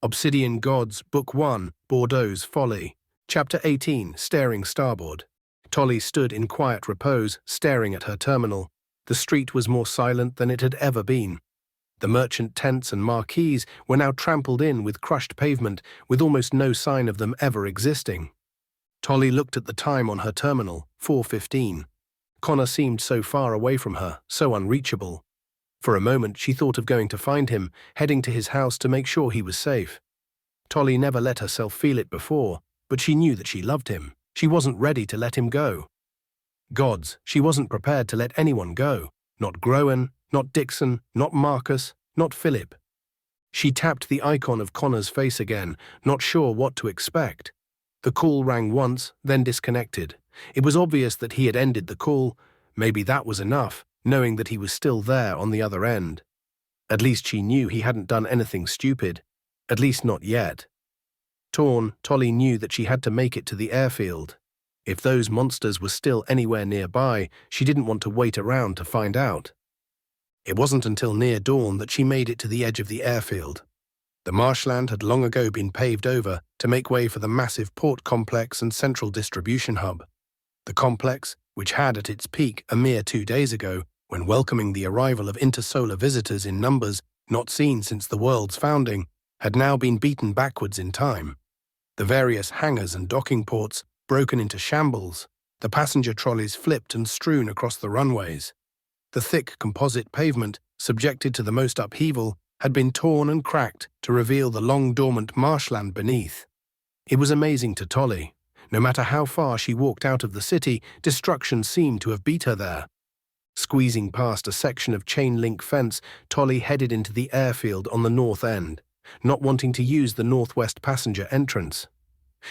Obsidian Gods, Book 1, Bordeaux's Folly. Chapter 18, Staring Starboard. Tolly stood in quiet repose, staring at her terminal. The street was more silent than it had ever been. The merchant tents and marquees were now trampled in with crushed pavement, with almost no sign of them ever existing. Tolly looked at the time on her terminal, 4:15. Connor seemed so far away from her, so unreachable. For a moment she thought of going to find him, heading to his house to make sure he was safe. Tolly never let herself feel it before, but she knew that she loved him. She wasn't ready to let him go. Gods, she wasn't prepared to let anyone go. Not Groen, not Dixon, not Marcus, not Philip. She tapped the icon of Connor's face again, not sure what to expect. The call rang once, then disconnected. It was obvious that he had ended the call. Maybe that was enough, knowing that he was still there on the other end. At least she knew he hadn't done anything stupid. At least not yet. Torn, Tolly knew that she had to make it to the airfield. If those monsters were still anywhere nearby, she didn't want to wait around to find out. It wasn't until near dawn that she made it to the edge of the airfield. The marshland had long ago been paved over to make way for the massive port complex and central distribution hub. The complex, which had at its peak a mere 2 days ago, when welcoming the arrival of intersolar visitors in numbers not seen since the world's founding, had now been beaten backwards in time. The various hangars and docking ports broken into shambles, the passenger trolleys flipped and strewn across the runways. The thick composite pavement, subjected to the most upheaval, had been torn and cracked to reveal the long-dormant marshland beneath. It was amazing to Tolly. No matter how far she walked out of the city, destruction seemed to have beat her there. Squeezing past a section of chain-link fence, Tolly headed into the airfield on the north end, not wanting to use the northwest passenger entrance.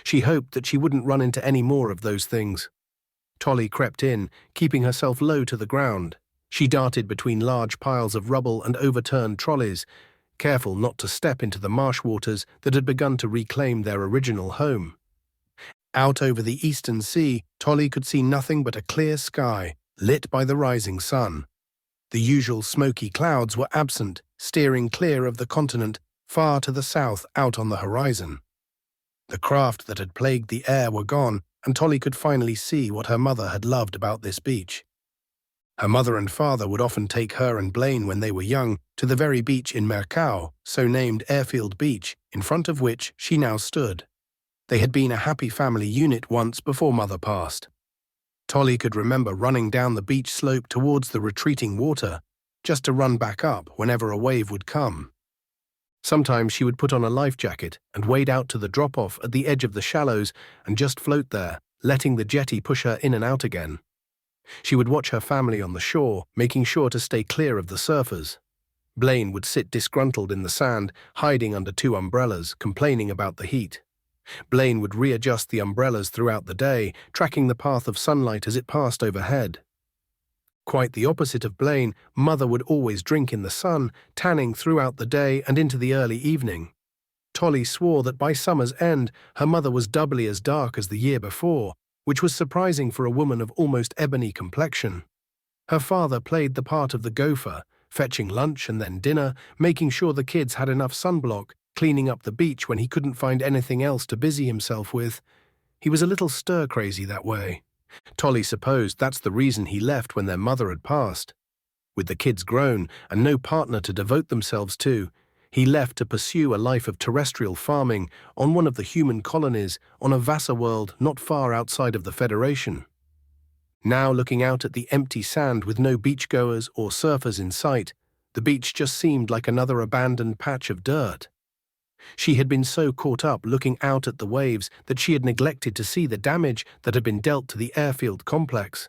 She hoped that she wouldn't run into any more of those things. Tolly crept in, keeping herself low to the ground. She darted between large piles of rubble and overturned trolleys, careful not to step into the marsh waters that had begun to reclaim their original home. Out over the eastern sea, Tolly could see nothing but a clear sky, lit by the rising sun. The usual smoky clouds were absent, steering clear of the continent, far to the south out on the horizon. The craft that had plagued the air were gone, and Tolly could finally see what her mother had loved about this beach. Her mother and father would often take her and Blaine when they were young to the very beach in Mercau, so named Airfield Beach, in front of which she now stood. They had been a happy family unit once before Mother passed. Tolly could remember running down the beach slope towards the retreating water, just to run back up whenever a wave would come. Sometimes she would put on a life jacket and wade out to the drop-off at the edge of the shallows and just float there, letting the jetty push her in and out again. She would watch her family on the shore, making sure to stay clear of the surfers. Blaine would sit disgruntled in the sand, hiding under 2 umbrellas, complaining about the heat. Blaine would readjust the umbrellas throughout the day, tracking the path of sunlight as it passed overhead. Quite the opposite of Blaine, Mother would always drink in the sun, tanning throughout the day and into the early evening. Tolly swore that by summer's end, her mother was doubly as dark as the year before, which was surprising for a woman of almost ebony complexion. Her father played the part of the gopher, fetching lunch and then dinner, making sure the kids had enough sunblock, cleaning up the beach when he couldn't find anything else to busy himself with. He was a little stir-crazy that way. Tolly supposed that's the reason he left when their mother had passed. With the kids grown and no partner to devote themselves to, he left to pursue a life of terrestrial farming on one of the human colonies on a vassal world not far outside of the Federation. Now looking out at the empty sand with no beachgoers or surfers in sight, the beach just seemed like another abandoned patch of dirt. She had been so caught up looking out at the waves that she had neglected to see the damage that had been dealt to the airfield complex.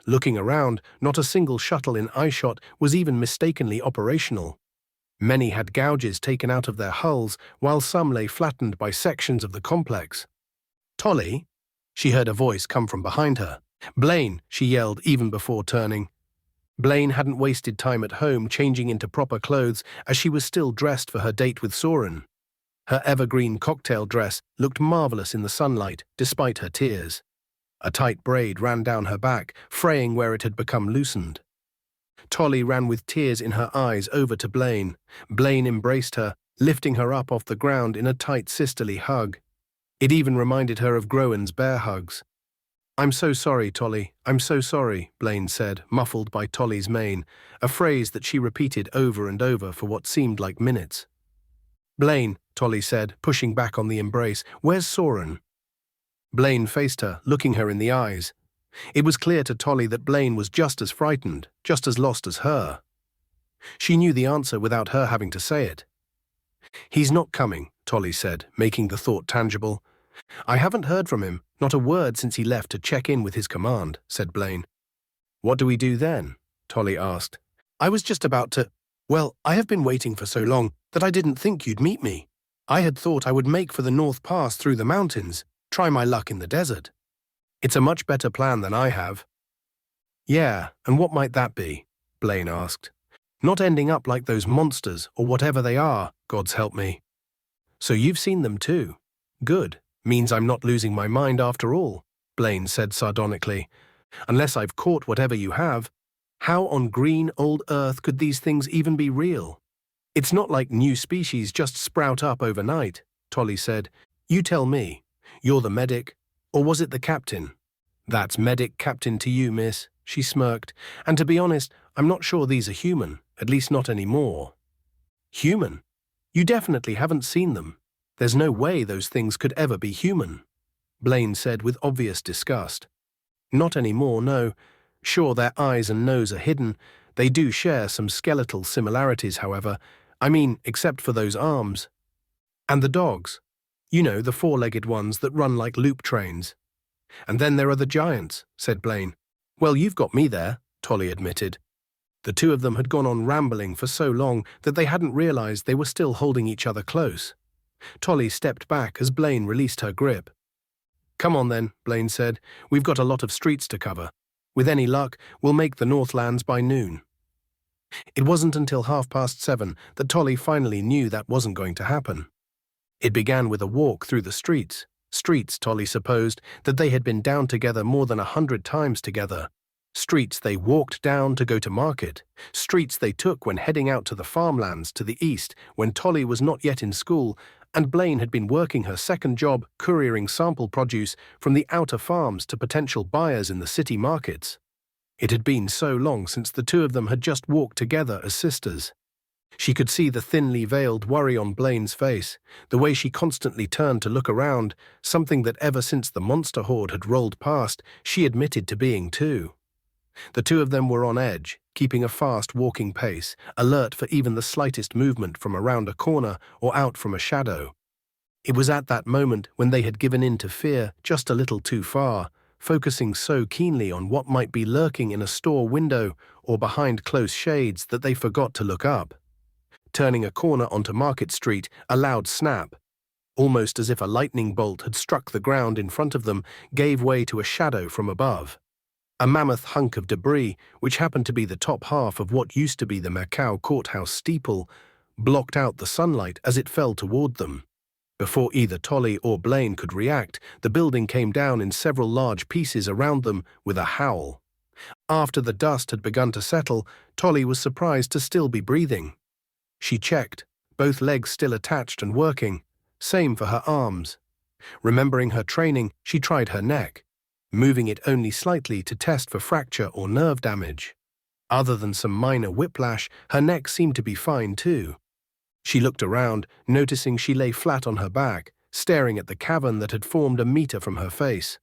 Looking around, not a single shuttle in eyeshot was even mistakenly operational. Many had gouges taken out of their hulls, while some lay flattened by sections of the complex. "Tolly?" She heard a voice come from behind her. "Blaine," she yelled even before turning. Blaine hadn't wasted time at home changing into proper clothes as she was still dressed for her date with Soren. Her evergreen cocktail dress looked marvelous in the sunlight, despite her tears. A tight braid ran down her back, fraying where it had become loosened. Tolly ran with tears in her eyes over to Blaine. Blaine embraced her, lifting her up off the ground in a tight sisterly hug. It even reminded her of Groen's bear hugs. "I'm so sorry, Tolly, I'm so sorry," Blaine said, muffled by Tolly's mane, a phrase that she repeated over and over for what seemed like minutes. "Blaine," Tolly said, pushing back on the embrace, "where's Soren?" Blaine faced her, looking her in the eyes. It was clear to Tolly that Blaine was just as frightened, just as lost as her. She knew the answer without her having to say it. "He's not coming," Tolly said, making the thought tangible. "I haven't heard from him, not a word since he left to check in with his command," said Blaine. "What do we do then?" Tolly asked. "I was just about to— Well, I have been waiting for so long that I didn't think you'd meet me. I had thought I would make for the North Pass through the mountains, try my luck in the desert. It's a much better plan than I have." "Yeah, and what might that be?" Blaine asked. "Not ending up like those monsters, or whatever they are, God's help me." "So you've seen them too. Good. Means I'm not losing my mind after all," Blaine said sardonically. "Unless I've caught whatever you have. How on green old earth could these things even be real?" "It's not like new species just sprout up overnight," Tolly said. "You tell me. You're the medic, or was it the captain?" "That's medic captain to you, miss," she smirked. "And to be honest, I'm not sure these are human, at least not anymore." "Human? You definitely haven't seen them. There's no way those things could ever be human," Blaine said with obvious disgust. "Not anymore, no. Sure, their eyes and nose are hidden. They do share some skeletal similarities, however. I mean, except for those arms. And the dogs. You know, the four-legged ones that run like loop trains. And then there are the giants," said Blaine. "Well, you've got me there," Tolly admitted. The two of them had gone on rambling for so long that they hadn't realized they were still holding each other close. Tolly stepped back as Blaine released her grip. "Come on then," Blaine said. "We've got a lot of streets to cover. With any luck, we'll make the Northlands by noon." It wasn't until 7:30 that Tolly finally knew that wasn't going to happen. It began with a walk through the streets. Streets, Tolly supposed, that they had been down together more than 100 times together. Streets they walked down to go to market. Streets they took when heading out to the farmlands to the east when Tolly was not yet in school and Blaine had been working her second job couriering sample produce from the outer farms to potential buyers in the city markets. It had been so long since the two of them had just walked together as sisters. She could see the thinly veiled worry on Blaine's face, the way she constantly turned to look around, something that ever since the monster horde had rolled past, she admitted to being too. The two of them were on edge, keeping a fast walking pace, alert for even the slightest movement from around a corner or out from a shadow. It was at that moment when they had given in to fear just a little too far, focusing so keenly on what might be lurking in a store window or behind close shades that they forgot to look up. Turning a corner onto Market Street, a loud snap, almost as if a lightning bolt had struck the ground in front of them, gave way to a shadow from above. A mammoth hunk of debris, which happened to be the top half of what used to be the Macau courthouse steeple, blocked out the sunlight as it fell toward them. Before either Tolly or Blaine could react, the building came down in several large pieces around them with a howl. After the dust had begun to settle, Tolly was surprised to still be breathing. She checked, both legs still attached and working. Same for her arms. Remembering her training, she tried her neck, moving it only slightly to test for fracture or nerve damage. Other than some minor whiplash, her neck seemed to be fine too. She looked around, noticing she lay flat on her back, staring at the cavern that had formed a meter from her face.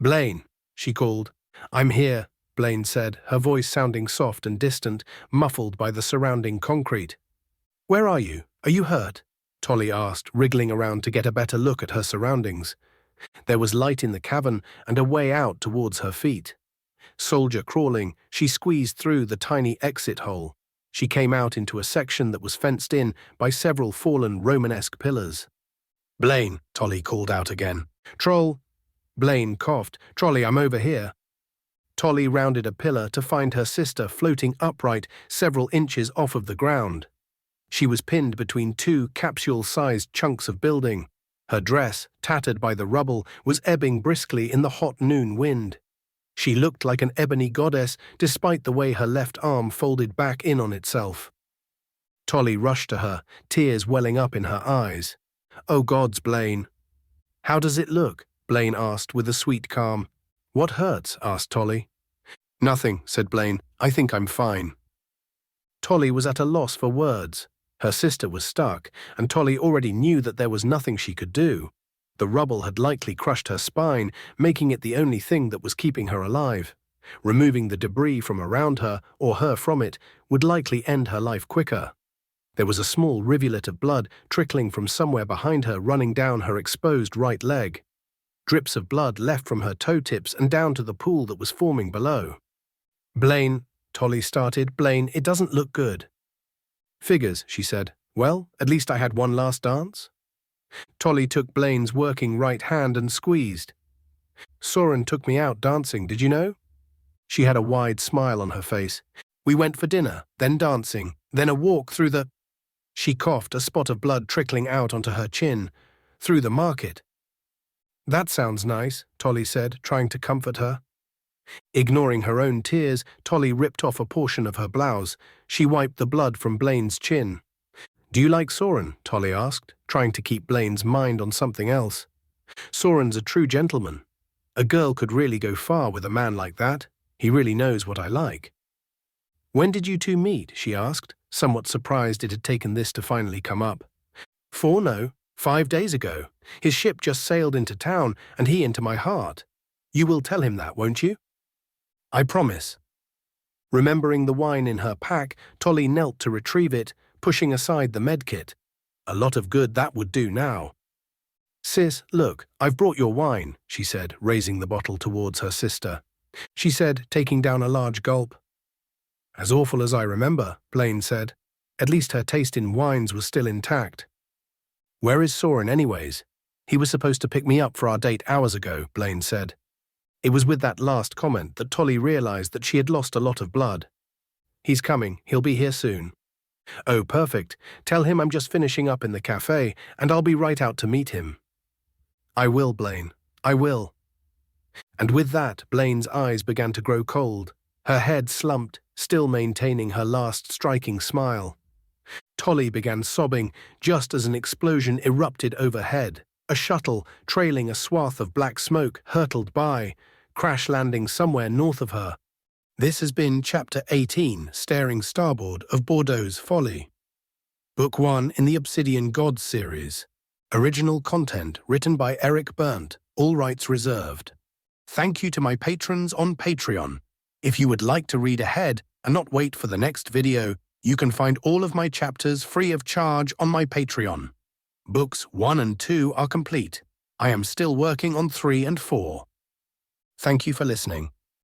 "Blaine," she called. "I'm here," Blaine said, her voice sounding soft and distant, muffled by the surrounding concrete. "Where are you? Are you hurt?" Tolly asked, wriggling around to get a better look at her surroundings. There was light in the cavern and a way out towards her feet. Soldier crawling, she squeezed through the tiny exit hole. She came out into a section that was fenced in by several fallen Romanesque pillars. "Blaine," Tolly called out again. "Troll." Blaine coughed. "Trolly, I'm over here." Tolly rounded a pillar to find her sister floating upright several inches off of the ground. She was pinned between two capsule-sized chunks of building. Her dress, tattered by the rubble, was ebbing briskly in the hot noon wind. She looked like an ebony goddess despite the way her left arm folded back in on itself. Tolly rushed to her, tears welling up in her eyes. "Oh gods, Blaine." "How does it look?" Blaine asked with a sweet calm. "What hurts?" asked Tolly. "Nothing," said Blaine. "I think I'm fine." Tolly was at a loss for words. Her sister was stuck, and Tolly already knew that there was nothing she could do. The rubble had likely crushed her spine, making it the only thing that was keeping her alive. Removing the debris from around her, or her from it, would likely end her life quicker. There was a small rivulet of blood trickling from somewhere behind her, running down her exposed right leg. Drips of blood left from her toe tips and down to the pool that was forming below. "Blaine," Tolly started, "Blaine, it doesn't look good." "Figures," she said. "Well, at least I had one last dance." Tolly took Blaine's working right hand and squeezed. "Soren took me out dancing, did you know?" She had a wide smile on her face. "We went for dinner, then dancing, then a walk through the—" She coughed, a spot of blood trickling out onto her chin. "Through the market." "That sounds nice," Tolly said, trying to comfort her. Ignoring her own tears, Tolly ripped off a portion of her blouse. She wiped the blood from Blaine's chin. "Do you like Soren?" Tolly asked, trying to keep Blaine's mind on something else. "Soren's a true gentleman. A girl could really go far with a man like that. He really knows what I like." "When did you two meet?" she asked, somewhat surprised it had taken this to finally come up. 5 days ago. His ship just sailed into town, and he into my heart. You will tell him that, won't you?" "I promise." Remembering the wine in her pack, Tolly knelt to retrieve it, pushing aside the medkit. A lot of good that would do now. "Sis, look, I've brought your wine," she said, raising the bottle towards her sister. She said, taking down a large gulp. "As awful as I remember," Blaine said. At least her taste in wines was still intact. "Where is Soren anyways?" "He was supposed to pick me up for our date hours ago," Blaine said. It was with that last comment that Tolly realized that she had lost a lot of blood. "He's coming. He'll be here soon." "Oh, perfect. Tell him I'm just finishing up in the cafe, and I'll be right out to meet him." "I will, Blaine. I will." And with that, Blaine's eyes began to grow cold. Her head slumped, still maintaining her last striking smile. Tolly began sobbing just as an explosion erupted overhead. A shuttle, trailing a swath of black smoke, hurtled by, crash-landing somewhere north of her. This has been Chapter 18, Staring Starboard of Bordeaux's Folly. Book 1 in the Obsidian Gods series. Original content written by Eric Berndt, all rights reserved. Thank you to my patrons on Patreon. If you would like to read ahead and not wait for the next video, you can find all of my chapters free of charge on my Patreon. Books 1 and 2 are complete. I am still working on 3 and 4. Thank you for listening.